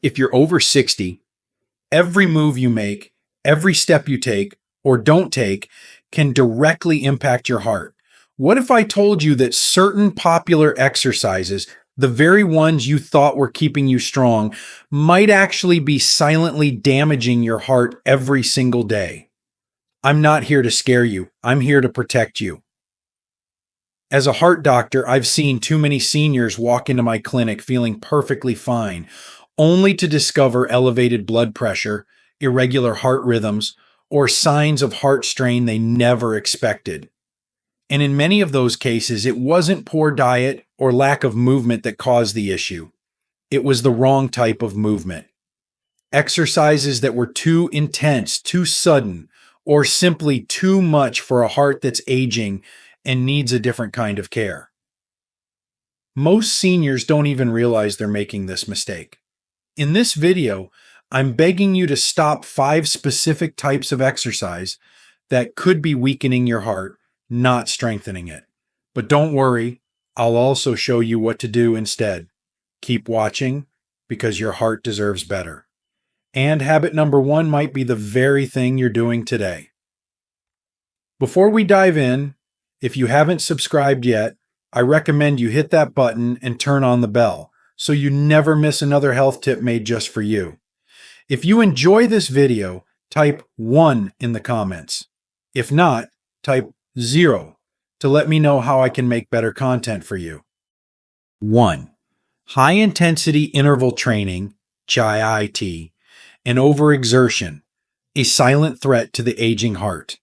If you're over 60, every move you make, every step you take or don't take can directly impact your heart. What if I told you that certain popular exercises, the very ones you thought were keeping you strong, might actually be silently damaging your heart every single day? I'm not here to scare you. I'm here to protect you. As a heart doctor, I've seen too many seniors walk into my clinic feeling perfectly fine, only to discover elevated blood pressure, irregular heart rhythms, or signs of heart strain they never expected. And in many of those cases, it wasn't poor diet or lack of movement that caused the issue. It was the wrong type of movement. Exercises that were too intense, too sudden, or simply too much for a heart that's aging and needs a different kind of care. Most seniors don't even realize they're making this mistake. In this video, I'm begging you to stop 5 specific types of exercise that could be weakening your heart, not strengthening it. But don't worry, I'll also show you what to do instead. Keep watching because your heart deserves better. And habit number 1 might be the very thing you're doing today. Before we dive in, if you haven't subscribed yet, I recommend you hit that button and turn on the bell so you never miss another health tip made just for you. If you enjoy this video, type 1 in the comments. If not, type 0 to let me know how I can make better content for you. 1. High-intensity interval training, HIIT, and overexertion, a silent threat to the aging heart.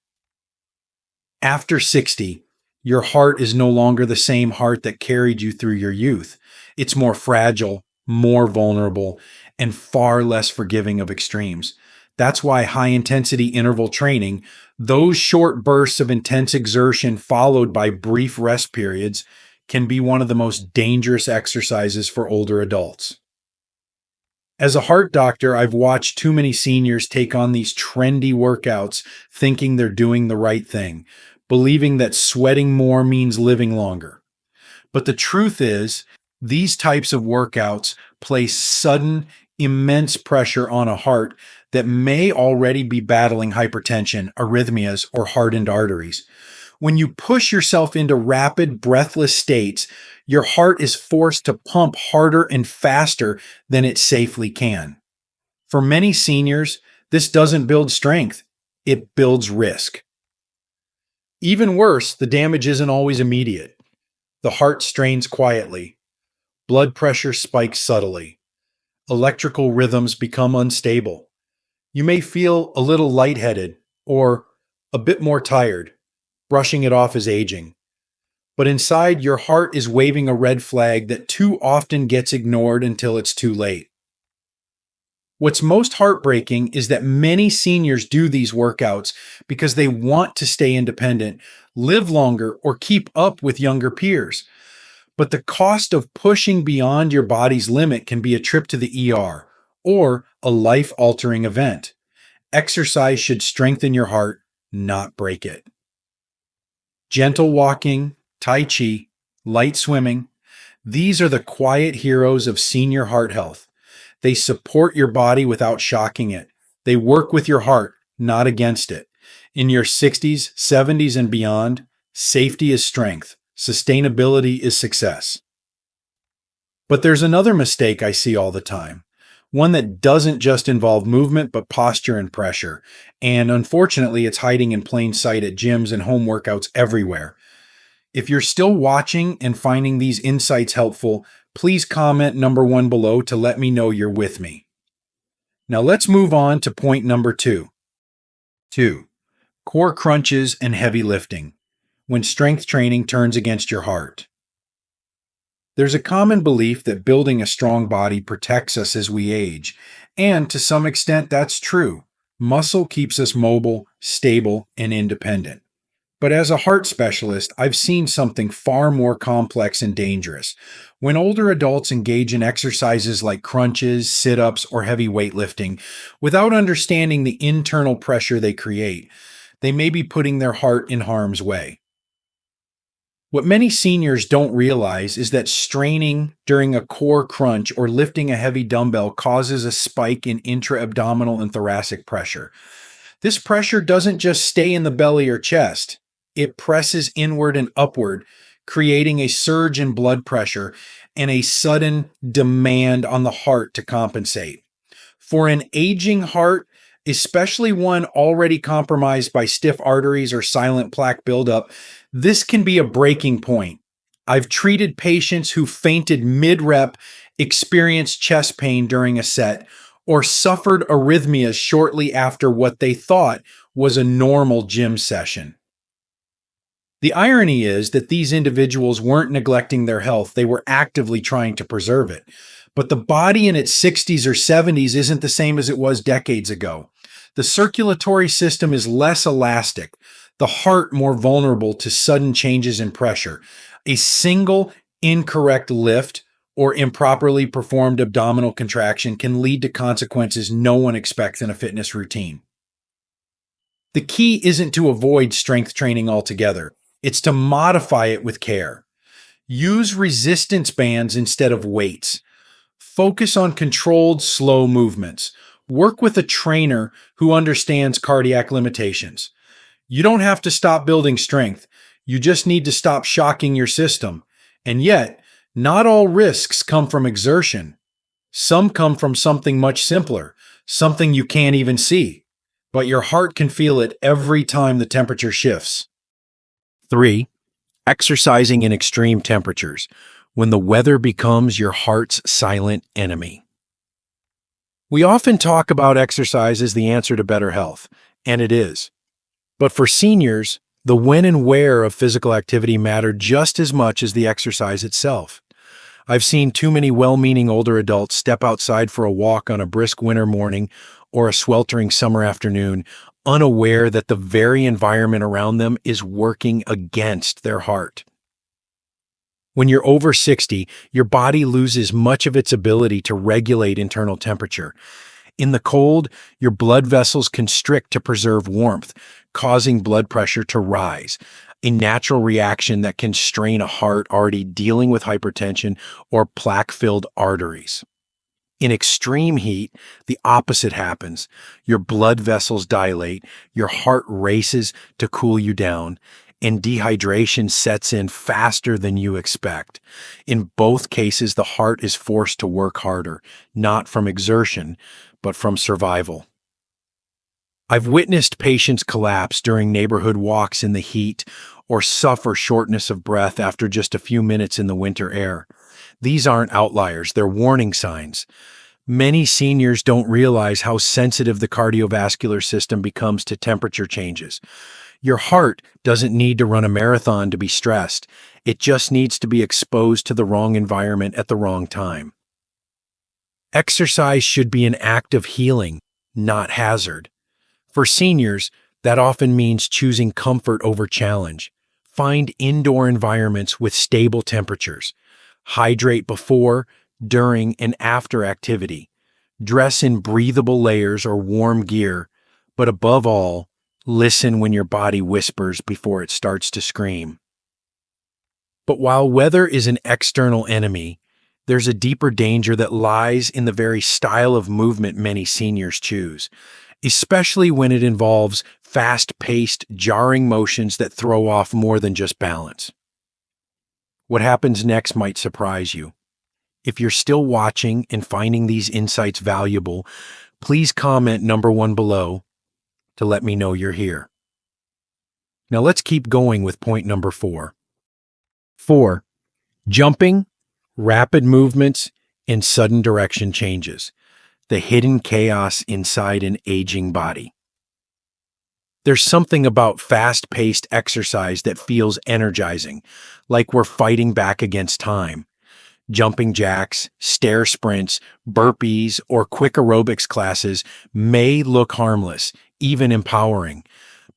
After 60, your heart is no longer the same heart that carried you through your youth. It's more fragile, more vulnerable, and far less forgiving of extremes. That's why high-intensity interval training, those short bursts of intense exertion followed by brief rest periods, can be one of the most dangerous exercises for older adults. As a heart doctor, I've watched too many seniors take on these trendy workouts thinking they're doing the right thing, believing that sweating more means living longer. But the truth is, these types of workouts place sudden, immense pressure on a heart that may already be battling hypertension, arrhythmias, or hardened arteries. When you push yourself into rapid, breathless states, your heart is forced to pump harder and faster than it safely can. For many seniors, this doesn't build strength, it builds risk. Even worse, the damage isn't always immediate. The heart strains quietly. Blood pressure spikes subtly. Electrical rhythms become unstable. You may feel a little lightheaded or a bit more tired, brushing it off as aging. But inside, your heart is waving a red flag that too often gets ignored until it's too late. What's most heartbreaking is that many seniors do these workouts because they want to stay independent, live longer, or keep up with younger peers. But the cost of pushing beyond your body's limit can be a trip to the ER or a life-altering event. Exercise should strengthen your heart, not break it. Gentle walking, Tai Chi, light swimming, these are the quiet heroes of senior heart health. They support your body without shocking it. They work with your heart, not against it. In your 60s, 70s, and beyond, safety is strength. Sustainability is success. But there's another mistake I see all the time. One that doesn't just involve movement, but posture and pressure. And unfortunately, it's hiding in plain sight at gyms and home workouts everywhere. If you're still watching and finding these insights helpful, please comment number 1 below to let me know you're with me. Now let's move on to point number 2. 2. Core crunches and heavy lifting, when strength training turns against your heart. There's a common belief that building a strong body protects us as we age, and to some extent that's true. Muscle keeps us mobile, stable, and independent. But as a heart specialist, I've seen something far more complex and dangerous. When older adults engage in exercises like crunches, sit-ups, or heavy weightlifting, without understanding the internal pressure they create, they may be putting their heart in harm's way. What many seniors don't realize is that straining during a core crunch or lifting a heavy dumbbell causes a spike in intra-abdominal and thoracic pressure. This pressure doesn't just stay in the belly or chest, it presses inward and upward, creating a surge in blood pressure and a sudden demand on the heart to compensate. For an aging heart, especially one already compromised by stiff arteries or silent plaque buildup, this can be a breaking point. I've treated patients who fainted mid-rep, experienced chest pain during a set, or suffered arrhythmias shortly after what they thought was a normal gym session. The irony is that these individuals weren't neglecting their health, they were actively trying to preserve it. But the body in its 60s or 70s isn't the same as it was decades ago. The circulatory system is less elastic, the heart more vulnerable to sudden changes in pressure. A single incorrect lift or improperly performed abdominal contraction can lead to consequences no one expects in a fitness routine. The key isn't to avoid strength training altogether. It's to modify it with care. Use resistance bands instead of weights. Focus on controlled, slow movements. Work with a trainer who understands cardiac limitations. You don't have to stop building strength. You just need to stop shocking your system. And yet, not all risks come from exertion. Some come from something much simpler, something you can't even see. But your heart can feel it every time the temperature shifts. 3. Exercising in extreme temperatures, when the weather becomes your heart's silent enemy. We often talk about exercise as the answer to better health, and it is. But for seniors, the when and where of physical activity matter just as much as the exercise itself. I've seen too many well-meaning older adults step outside for a walk on a brisk winter morning or a sweltering summer afternoon, unaware that the very environment around them is working against their heart. When you're over 60, your body loses much of its ability to regulate internal temperature. In the cold, your blood vessels constrict to preserve warmth, causing blood pressure to rise, a natural reaction that can strain a heart already dealing with hypertension or plaque-filled arteries. In extreme heat, the opposite happens. Your blood vessels dilate, your heart races to cool you down, and dehydration sets in faster than you expect. In both cases, the heart is forced to work harder, not from exertion, but from survival. I've witnessed patients collapse during neighborhood walks in the heat or suffer shortness of breath after just a few minutes in the winter air. These aren't outliers, they're warning signs. Many seniors don't realize how sensitive the cardiovascular system becomes to temperature changes. Your heart doesn't need to run a marathon to be stressed. It just needs to be exposed to the wrong environment at the wrong time. Exercise should be an act of healing, not hazard. For seniors, that often means choosing comfort over challenge. Find indoor environments with stable temperatures. Hydrate before, during, and after activity. Dress in breathable layers or warm gear, but above all, listen when your body whispers before it starts to scream. But while weather is an external enemy, there's a deeper danger that lies in the very style of movement many seniors choose, especially when it involves fast-paced, jarring motions that throw off more than just balance. What happens next might surprise you. If you're still watching and finding these insights valuable, please comment number 1 below to let me know you're here. Now let's keep going with point number 4. 4. Jumping, rapid movements, and sudden direction changes. The hidden chaos inside an aging body. There's something about fast-paced exercise that feels energizing, like we're fighting back against time. Jumping jacks, stair sprints, burpees, or quick aerobics classes may look harmless, even empowering.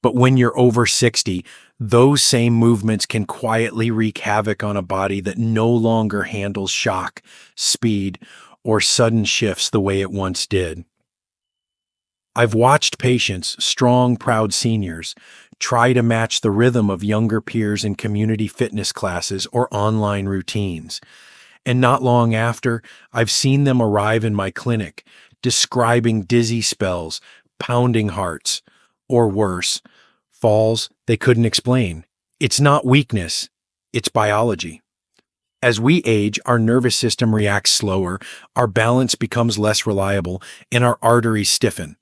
But when you're over 60, those same movements can quietly wreak havoc on a body that no longer handles shock, speed, or sudden shifts the way it once did. I've watched patients, strong, proud seniors, try to match the rhythm of younger peers in community fitness classes or online routines. And not long after, I've seen them arrive in my clinic, describing dizzy spells, pounding hearts, or worse, falls they couldn't explain. It's not weakness, it's biology. As we age, our nervous system reacts slower, our balance becomes less reliable, and our arteries stiffen.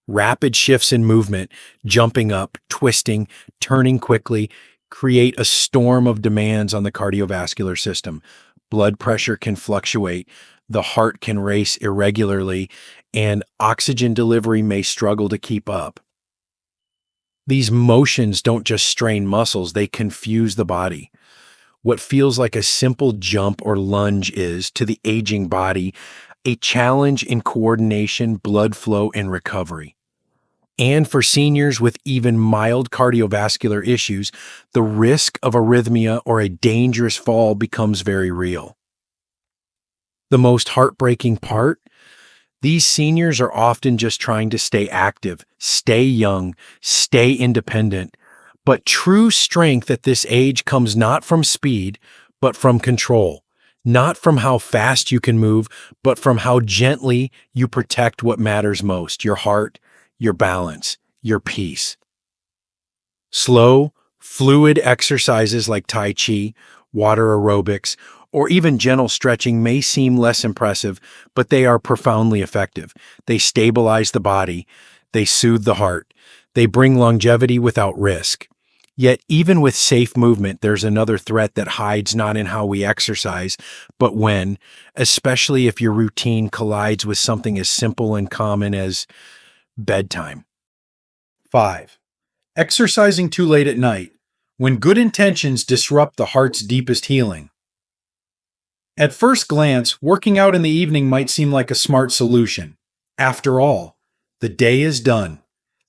Rapid shifts in movement, jumping up, twisting, turning quickly, create a storm of demands on the cardiovascular system. Blood pressure can fluctuate, the heart can race irregularly, and oxygen delivery may struggle to keep up. These motions don't just strain muscles, they confuse the body. What feels like a simple jump or lunge is, to the aging body, a challenge in coordination, blood flow, and recovery. And for seniors with even mild cardiovascular issues, the risk of arrhythmia or a dangerous fall becomes very real. The most heartbreaking part? These seniors are often just trying to stay active, stay young, stay independent. But true strength at this age comes not from speed, but from control. Not from how fast you can move, but from how gently you protect what matters most: your heart, your balance, your peace. Slow, fluid exercises like Tai Chi, water aerobics, or even gentle stretching may seem less impressive, but they are profoundly effective. They stabilize the body, they soothe the heart, they bring longevity without risk. Yet even with safe movement, there's another threat that hides not in how we exercise, but when, especially if your routine collides with something as simple and common as bedtime. 5. Exercising too late at night, when good intentions disrupt the heart's deepest healing. At first glance, working out in the evening might seem like a smart solution. After all, the day is done,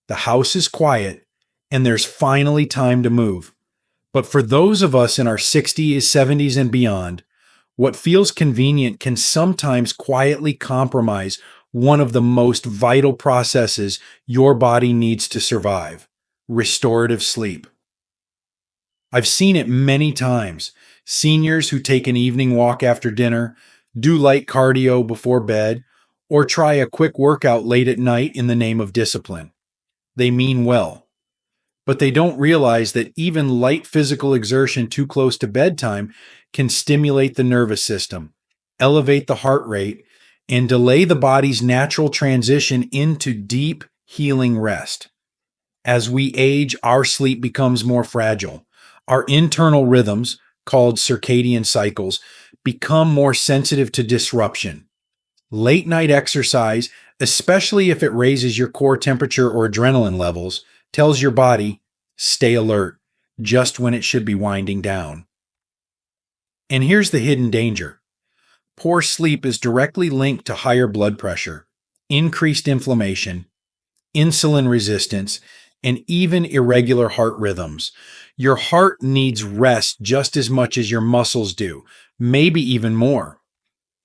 the house is quiet, and there's finally time to move. But for those of us in our 60s, 70s, and beyond, what feels convenient can sometimes quietly compromise one of the most vital processes your body needs to survive: restorative sleep. I've seen it many times. Seniors who take an evening walk after dinner, do light cardio before bed, or try a quick workout late at night in the name of discipline. They mean well, but they don't realize that even light physical exertion too close to bedtime can stimulate the nervous system, elevate the heart rate, and delay the body's natural transition into deep, healing rest. As we age, our sleep becomes more fragile. Our internal rhythms, called circadian cycles, become more sensitive to disruption. Late night exercise, especially if it raises your core temperature or adrenaline levels, tells your body, stay alert, just when it should be winding down. And here's the hidden danger. Poor sleep is directly linked to higher blood pressure, increased inflammation, insulin resistance, and even irregular heart rhythms. Your heart needs rest just as much as your muscles do, maybe even more.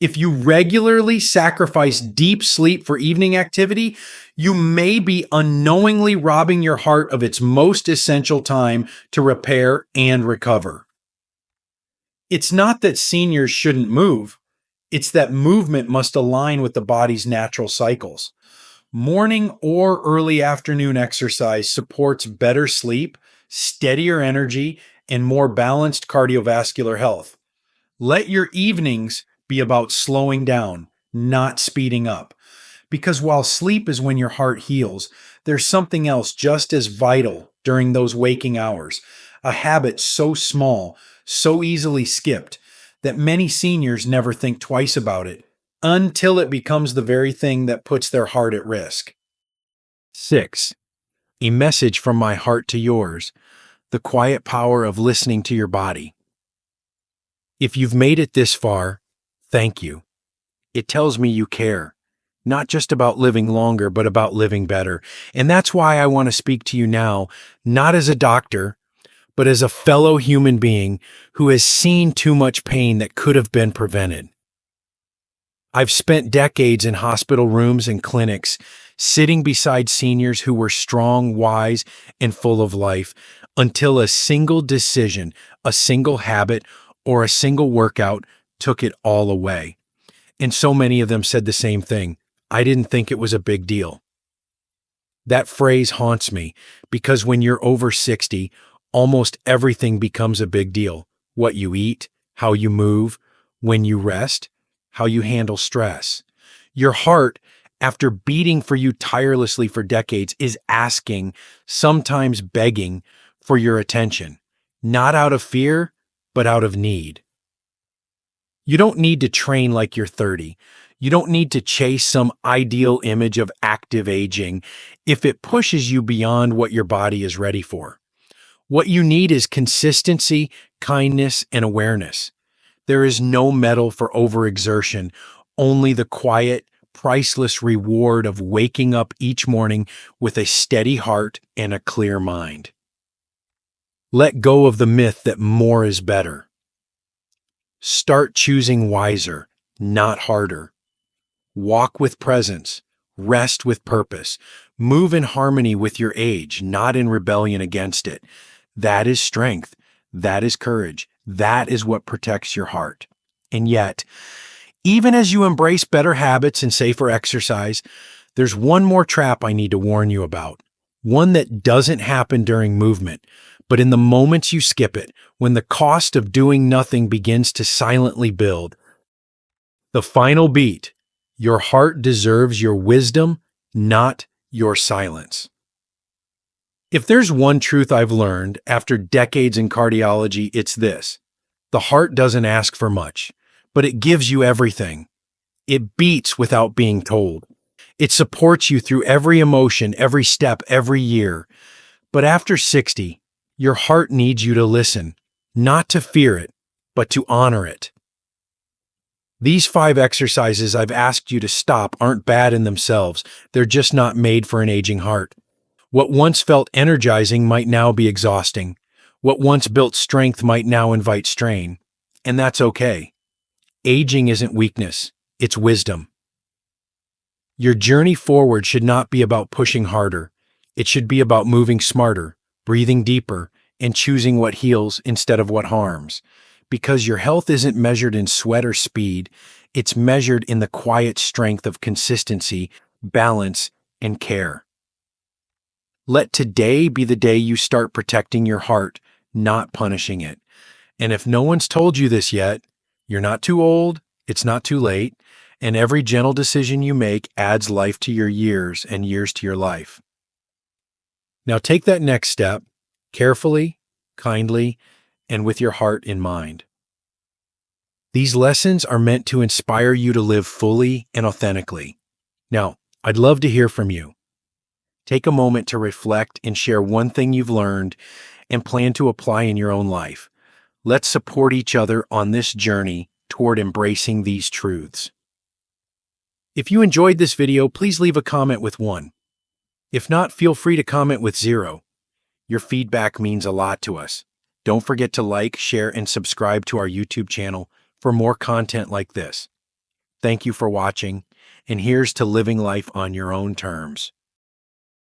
If you regularly sacrifice deep sleep for evening activity, you may be unknowingly robbing your heart of its most essential time to repair and recover. It's not that seniors shouldn't move, it's that movement must align with the body's natural cycles. Morning or early afternoon exercise supports better sleep, steadier energy, and more balanced cardiovascular health. Let your evenings be about slowing down, not speeding up. Because while sleep is when your heart heals, there's something else just as vital during those waking hours. A habit so small, so easily skipped, that many seniors never think twice about it, until it becomes the very thing that puts their heart at risk. 6. A message from my heart to yours: the quiet power of listening to your body. If you've made it this far, thank you. It tells me you care, not just about living longer, but about living better. And that's why I want to speak to you now, not as a doctor, but as a fellow human being who has seen too much pain that could have been prevented. I've spent decades in hospital rooms and clinics, sitting beside seniors who were strong, wise, and full of life until a single decision, a single habit, or a single workout took it all away. And so many of them said the same thing. I didn't think it was a big deal. That phrase haunts me because when you're over 60, almost everything becomes a big deal. What you eat, how you move, when you rest, how you handle stress. Your heart, after beating for you tirelessly for decades, is asking, sometimes begging, for your attention. Not out of fear, but out of need. You don't need to train like you're 30. You don't need to chase some ideal image of active aging if it pushes you beyond what your body is ready for. What you need is consistency, kindness, and awareness. There is no medal for overexertion, only the quiet, priceless reward of waking up each morning with a steady heart and a clear mind. Let go of the myth that more is better. Start choosing wiser, not harder. Walk with presence, rest with purpose, move in harmony with your age, not in rebellion against it. That is strength. That is courage. That is what protects your heart. And yet, even as you embrace better habits and safer exercise, there's one more trap I need to warn you about. One that doesn't happen during movement, but in the moments you skip it, when the cost of doing nothing begins to silently build. The final beat. Your heart deserves your wisdom, not your silence. If there's one truth I've learned after decades in cardiology, it's this. The heart doesn't ask for much, but it gives you everything. It beats without being told. It supports you through every emotion, every step, every year. But after 60, your heart needs you to listen, not to fear it, but to honor it. These 5 exercises I've asked you to stop aren't bad in themselves. They're just not made for an aging heart. What once felt energizing might now be exhausting. What once built strength might now invite strain. And that's okay. Aging isn't weakness, it's wisdom. Your journey forward should not be about pushing harder. It should be about moving smarter, breathing deeper, and choosing what heals instead of what harms. Because your health isn't measured in sweat or speed, it's measured in the quiet strength of consistency, balance, and care. Let today be the day you start protecting your heart, not punishing it. And if no one's told you this yet, you're not too old, it's not too late, and every gentle decision you make adds life to your years and years to your life. Now take that next step, carefully, kindly, and with your heart in mind. These lessons are meant to inspire you to live fully and authentically. Now, I'd love to hear from you. Take a moment to reflect and share one thing you've learned and plan to apply in your own life. Let's support each other on this journey toward embracing these truths. If you enjoyed this video, please leave a comment with 1. If not, feel free to comment with 0. Your feedback means a lot to us. Don't forget to like, share, and subscribe to our YouTube channel for more content like this. Thank you for watching, and here's to living life on your own terms.